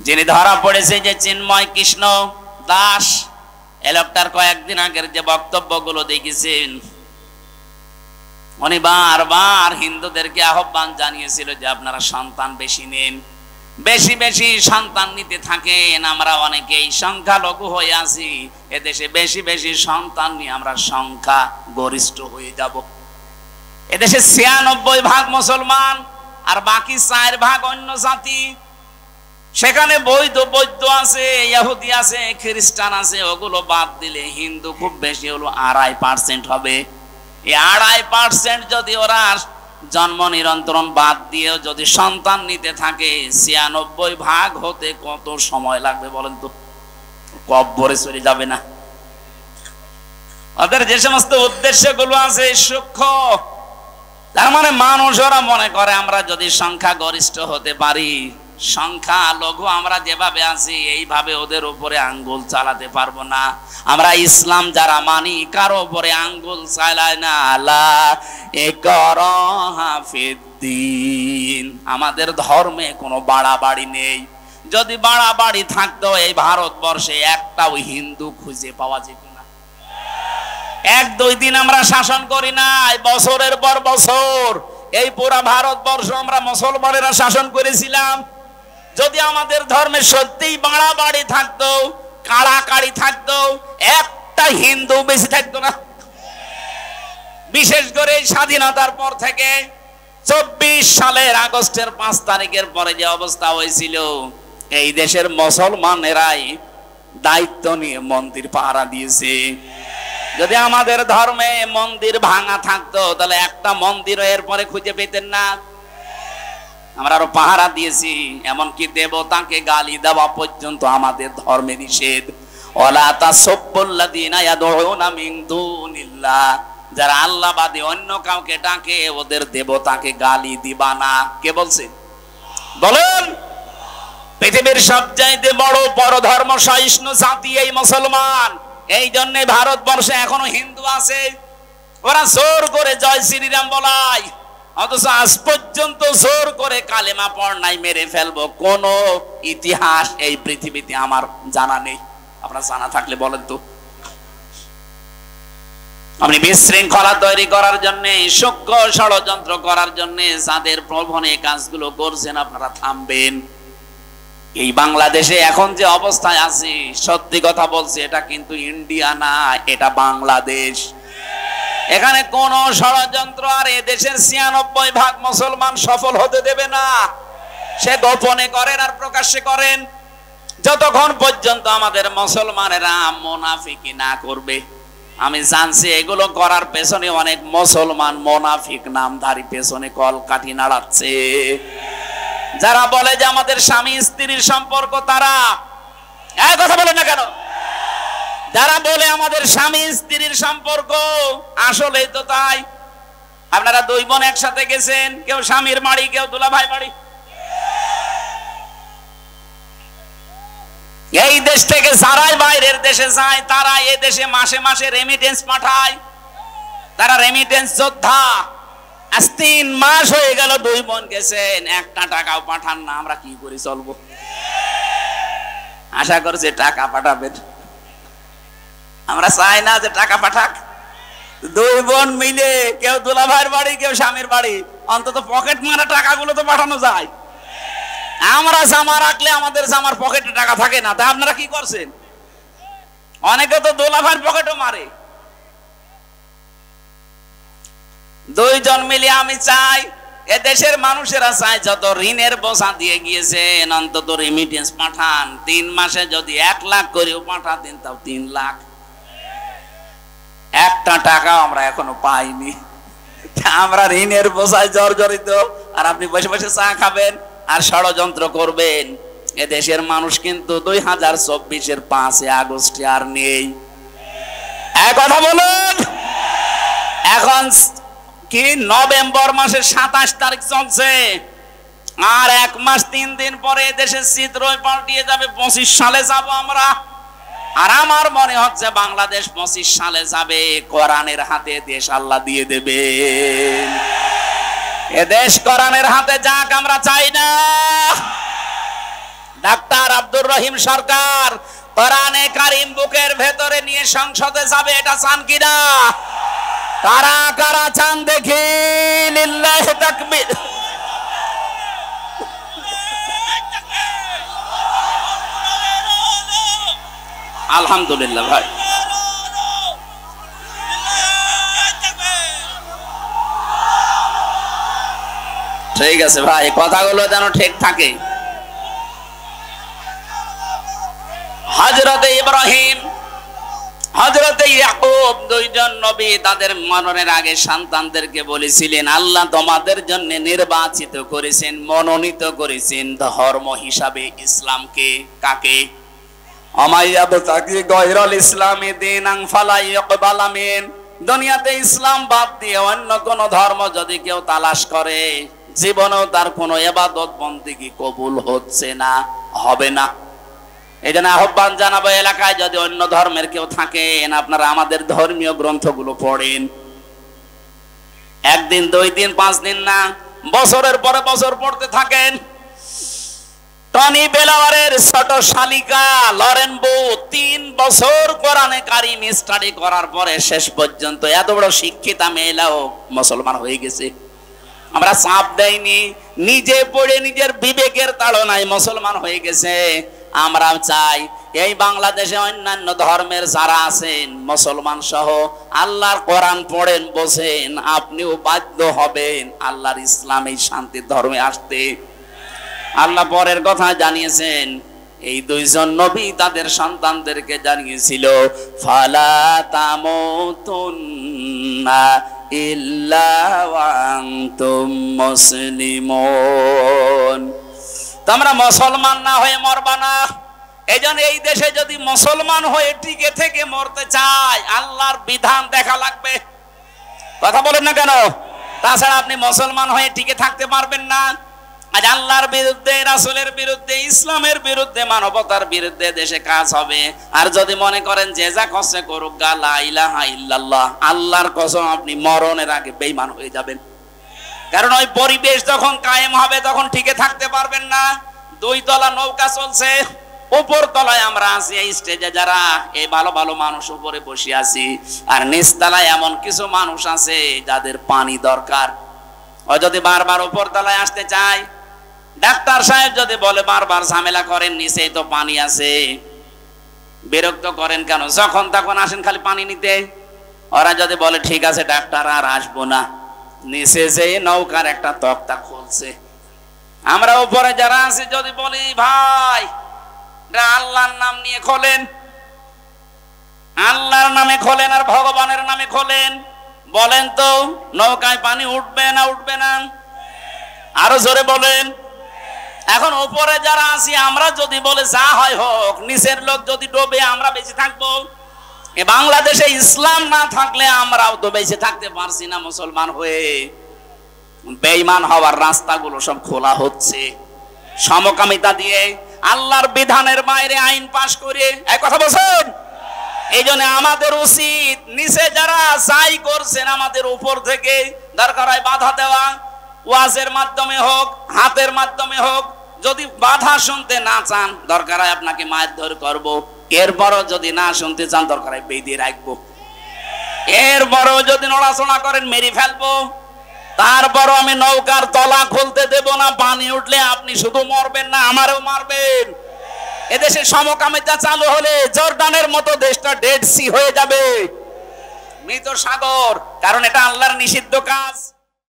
যিনি ধরা পড়েছে যে চিন্ময় কৃষ্ণ দাস, এই লোকটার কয়েকদিন আগের যে বক্তব্যগুলো দেখেছেন, উনি বারবার হিন্দুদেরকে আহ্বান জানিয়েছিল যে আপনারা সন্তান বেশি নিন, বেশি বেশি সন্তান নিতে থাকেন। আমরা অনেকেই সংখ্যালঘু হয়ে আছি, এদেশে বেশি বেশি সন্তান নিয়ে আমরা সংখ্যা গরিষ্ঠ হয়ে যাব। এদেশে ৯৬% মুসলমান আর বাকি ৪% অন্য জাতি। সেখানে বৌদ্ধ আছে, ইহুদি আছে, খ্রিস্টান আছে, ওগুলো বাদ দিলে হিন্দু খুব বেশি হলো ২.৫% হবে। এই ২.৫% যদি ওরা জন্ম নিয়ন্ত্রণ বাদ দিয়েও যদি সন্তান নিতে থাকে, ৯৬% হতে কত সময় লাগবে বলেন তো? কব্বরে চলে যাবে না? ওদের যে সমস্ত উদ্দেশ্যগুলো আছে সূক্ষ্ম। তার মানে মানুষ ওরা মনে করে আমরা যদি সংখ্যা গরিষ্ঠ হতে পারি, সংখ্যা লঘু আমরা যেভাবে আছি এইভাবে ওদের উপরে আঙ্গুল চালাতে পারবো না। আমরা ইসলাম যারা মানি কারো উপরে আঙ্গুল চালায় না। আলা ইকরাহা ফিদ্দিন, আমাদের ধর্মে কোনো বাড়াবাড়ি নেই। যদি বাড়াবাড়ি থাকতো এই ভারতবর্ষে একটাও হিন্দু খুঁজে পাওয়া যেত না। ১-২ দিন আমরা শাসন করি না, বছরের পর বছর এই পুরা ভারতবর্ষ আমরা মুসলমানেরা শাসন করেছিলাম। যদি আমাদের ধর্মে সত্যিই বাড়াবাড়ি থাকতো, কাড়াকাড়ি থাকতো, একটা হিন্দু বেশি থাকতো না। বিশেষ করে স্বাধীনতার পর থেকে ২৪ সালের আগস্টের ৫ তারিখের পরে যে অবস্থা হয়েছিল, এই দেশের মুসলমানেরাই দায়িত্ব নিয়ে মন্দির পাহারা দিয়েছে। যদি আমাদের ধর্মে মন্দির ভাঙা থাকতো তাহলে একটা মন্দির এরপরে খুঁজে পেতেন না। আমরা আরো পাহারা দিয়েছি, এমনকি দেবতাকে গালি দেওয়া পর্যন্ত আমাদের ধর্মে নিষেধ। ওয়ালা তাসাব্বুল্লাযিনা ইয়াদউনা মিন দুনিল্লাহ, যারা আল্লাহ বাদে অন্য কাউকে ডাকে ওদের দেবতাকে গালি দিবা না। কে বলছে বলেন? পৃথিবীর সবচাইতে বড় পরধর্ম সহিষ্ণু জাতি এই মুসলমান। এই জন্য ভারতবর্ষে এখনো হিন্দু আছে, ওরা জোর করে জয় শ্রীরাম বলায়, অথচ আজ পর্যন্ত জোর করে কালেমা পড়নায় মেরে ফেলবো কোন ইতিহাস এই পৃথিবীতে আমার জানা নেই। আপনার জানা থাকলে বলেন তো। আপনি বিশৃঙ্খলা তৈরি করার জন্য, সূক্ষ্ম ষড়যন্ত্র করার জন্য যাদের প্রলোভনে কাজগুলো করছেন আপনারা থামবেন। এই বাংলাদেশে এখন যে অবস্থায় আছে, সত্যি কথা বলছি, এটা কিন্তু ইন্ডিয়া না, এটা বাংলাদেশ। এখানে কোন ষড়যন্ত্র আর এদেশের ৯৬% মুসলমান সফল হতে দেবে না। সে গোপনে করেন আর প্রকাশ্যে করেন, যতক্ষণ পর্যন্ত আমাদের মুসলমানেরা মুনাফিকি না করবে। আমি জানছি এগুলো করার পেছনে অনেক মুসলমান মুনাফিক নামধারী পেছনে কলকাঠি নাড়াচ্ছে। যারা বলে যে আমাদের স্বামী স্ত্রীর সম্পর্ক, তারা এক কথা বলে না কেন? যারা বলে আমাদের স্বামী স্ত্রীর সম্পর্ক, আসলেই তো তাই। আপনারা ২ বোন একসাথে গেছেন, কেউ স্বামীর বাড়ি, কেউ দুলাভাই বাড়ি। এই দেশ থেকে যারাই বাইরের দেশে যায়, তারা এই দেশে মাসে মাসে রেমিটেন্স পাঠায়। তারা রেমিটেন্স যোদ্ধা। আজ ৩ মাস হয়ে গেল ২ বোন গেছেন, একটা টাকাও পাঠান না। আমরা কি করে চলবো? আশা করছে টাকা পাঠাবেন। আমরা চাই না যে টাকা পাঠাক। ২ বোন মিলে, কেউ দুলাভাইয়ের বাড়ি, কেউ স্বামীর বাড়ি, অন্তত পকেট মারা টাকাগুলো তো পাঠানো যায়। আমরা জামা রাখলে আমাদের জামার পকেটে টাকা থাকে না, তা আপনারা কি করছেন? অনেকে তো দুলাভাইয়ের পকেটও মারে। ২ জন মিলে আমি চাই, এ দেশের মানুষেরা চায় যত ঋণের বোঝা দিয়ে গিয়েছেন, অন্তত রেমিটেন্স পাঠান। ৩ মাসে যদি ১ লাখ করেও পাঠাতেন, তাও ৩ লাখ। একটা টাকা আমরা এখনো পাইনি। আমরা ঋণের বোঝায় জর্জরিত, আর আপনি বসে বসে চা খাবেন আর ষড়যন্ত্র করবেন। এ দেশের মানুষ কিন্তু ২০২৪-এর ৫ আগস্টে আর নেই। এক কথা বলুন। এখন কি নভেম্বর মাসের ২৭ তারিখ চলছে, আর ১ মাস ৩ দিন পরে দেশের চিত্রই পাল্টিয়ে যাবে। ২৫ সালে যাব আমরা। আর আমার মনে হচ্ছে বাংলাদেশ ২৫ সালে যাবে, কোরআনের হাতে দেশ আল্লাহ দিয়ে দেবে। এ দেশ কোরআনের হাতে যাক, আমরা চাই না। ডাক্তার আব্দুর রহিম সরকার কোরআনে কারীম বুকের ভেতরে নিয়ে সংসদে যাবে, এটা চান কিনা? কারা কারা চান দেখি? লিল্লাহি তাকবীর। আলহামদুলিল্লাহ ভাই, ঠিক আছে ভাই, কথাগুলো যেন ঠিক থাকে। হযরতে ইব্রাহিম, হযরতে ইয়াকুব দুইজন নবী তাদের মরণের আগে সন্তানদেরকে বলেছিলেন, আল্লাহ তোমাদের জন্য নির্বাচিত করেছেন, মনোনীত করেছেন ধর্ম হিসাবে ইসলামকে। কাকে? আমাইয়াবতাগি গায়রাল ইসলামি দীনান ফালা ইয়াকবালা মিন। দুনিয়াতে ইসলাম বাদ দিয়ে অন্য কোন ধর্ম যদি কেউ তালাশ করে, জীবনেও তার কোনো ইবাদত বন্দেগী কবুল হচ্ছে না, হবে না। এই জন্য আহ্বান জানাবো, এলাকায় যদি অন্য ধর্মের কেউ থাকেন, আপনারা আমাদের ধর্মীয় গ্রন্থগুলো পড়েন। একদিন, 2 দিন, 5 দিন না, বছরের পরে বছর পড়তে থাকেন। টনি বেলাওয়ারের ছোট শালিকা লরেন বু 3 বছর কোরআনে কারীম স্টাডি করার পরে শেষ পর্যন্ত এত বড় শিক্ষিতা মেয়েলাও মুসলমান হয়ে গেছে। আমরা চাপ দেইনি, নিজে পড়ে নিজের বিবেকের তাড়নায় মুসলমান হয়ে গেছে। আমরা চাই এই বাংলাদেশে অন্যান্য ধর্মের যারা আছেন মুসলমান সহ আল্লাহর কোরআন পড়েন, বোঝেন, আপনিও বাধ্য হবেন আল্লাহর ইসলাম এই শান্তির ধর্মে আসতে। আল্লাহ পরের কথা জানিয়েছেন, এই 2 জন নবী তাদের সন্তানদেরকে জানিয়েছিল, ফালা তামুতুন্না ইল্লা ওয়া আনতুম মুসলিমুন। তোমরা মুসলমান না হয়ে মরবা না। এইজন্য এই দেশে যদি মুসলমান হয়ে টিকে থেকে মরতে চায়, আল্লাহর বিধান দেখা লাগবে। কথা বলেন না কেন? তাছাড়া আপনি মুসলমান হয়ে টিকে থাকতে পারবেন না। আজ আল্লাহর বিরুদ্ধে, রাসূলের বিরুদ্ধে, ইসলামের বিরুদ্ধে, মানবতার বিরুদ্ধে দেশে কাজ হবে। আর যদি মনে করেন যে যা করছে করুক, লা ইলাহা ইল্লাল্লাহ, আল্লাহর কসম আপনি মরণের আগে বেঈমান হয়ে যাবেন। কারণ ওই পরিবেশ যখন কায়েম হবে তখন টিকে থাকতে পারবেন না। 2 তলা নৌকা চলছে, উপর তলায় আমরা আছি, এই স্টেজে যারা এই ভালো ভালো মানুষ উপরে বসে আছি, আর নিচ তলায় এমন কিছু মানুষ আছে যাদের পানি দরকার। ও যদি বারবার উপর তলায় আসতে চায়, ডাক্তার সাহেব যদি বলে বারবার ঝামেলা করেন, নিচেই তো পানি আছে, বিরক্ত করেন কেন, যখন তখন আসেন খালি পানি নিতে। ওরা যদি বলে ঠিক আছে ডাক্তার আর আসবো না, নিচে যে নৌকার একটা তক্তা খুলছে, আমরা উপরে যারা আছি যদি বলি ভাই আল্লাহর নাম নিয়ে খোলেন, আল্লাহর নামে খোলেন আর ভগবানের নামে খোলেন, বলেন তো নৌকায় পানি উঠবে না উঠবে না? আরো জোরে বলেন। এখন উপরে যারা আছি আমরা যদি বলে যা হয় হোক, নিচের লোক যদি ডোবে আমরা বেঁচে থাকবো? এ বাংলাদেশে ইসলাম না থাকলে আমরাও তো বেঁচে থাকতে পারছি না মুসলমান হয়ে। বেঈমান হওয়ার রাস্তাগুলো সব খোলা হচ্ছে সমকামিতা দিয়ে, আল্লাহর বিধানের বাইরে আইন পাশ করে। এক কথা বলছেন। এই জন্য আমাদের উচিত নিচে যারা যাই করছেন আমাদের উপর থেকে দরকার হয় বাধা দেওয়া, ওয়াজের মাধ্যমে হোক, হাতের মাধ্যমে হোক। যদি বাধা শুনতে না চান, দরকার হয় আপনাকে মারধর করব। এরপরও যদি না শুনতে চান, দরকার হয় বেঁধে রাখবো। এরপরও যদি নড়াচড়া করেন, মেরে ফেলবো। তারপরও আমি নৌকার তলা খুলতে দেব না। পানি উঠলে আপনি শুধু মরবেন না, আমারও মারবেন। এদেশে সমকামিতা চালু হলে জর্ডানের মতো দেশটা ডেড সি হয়ে যাবে, মৃত সাগর। কারণ এটা আল্লাহর নিষিদ্ধ কাজ।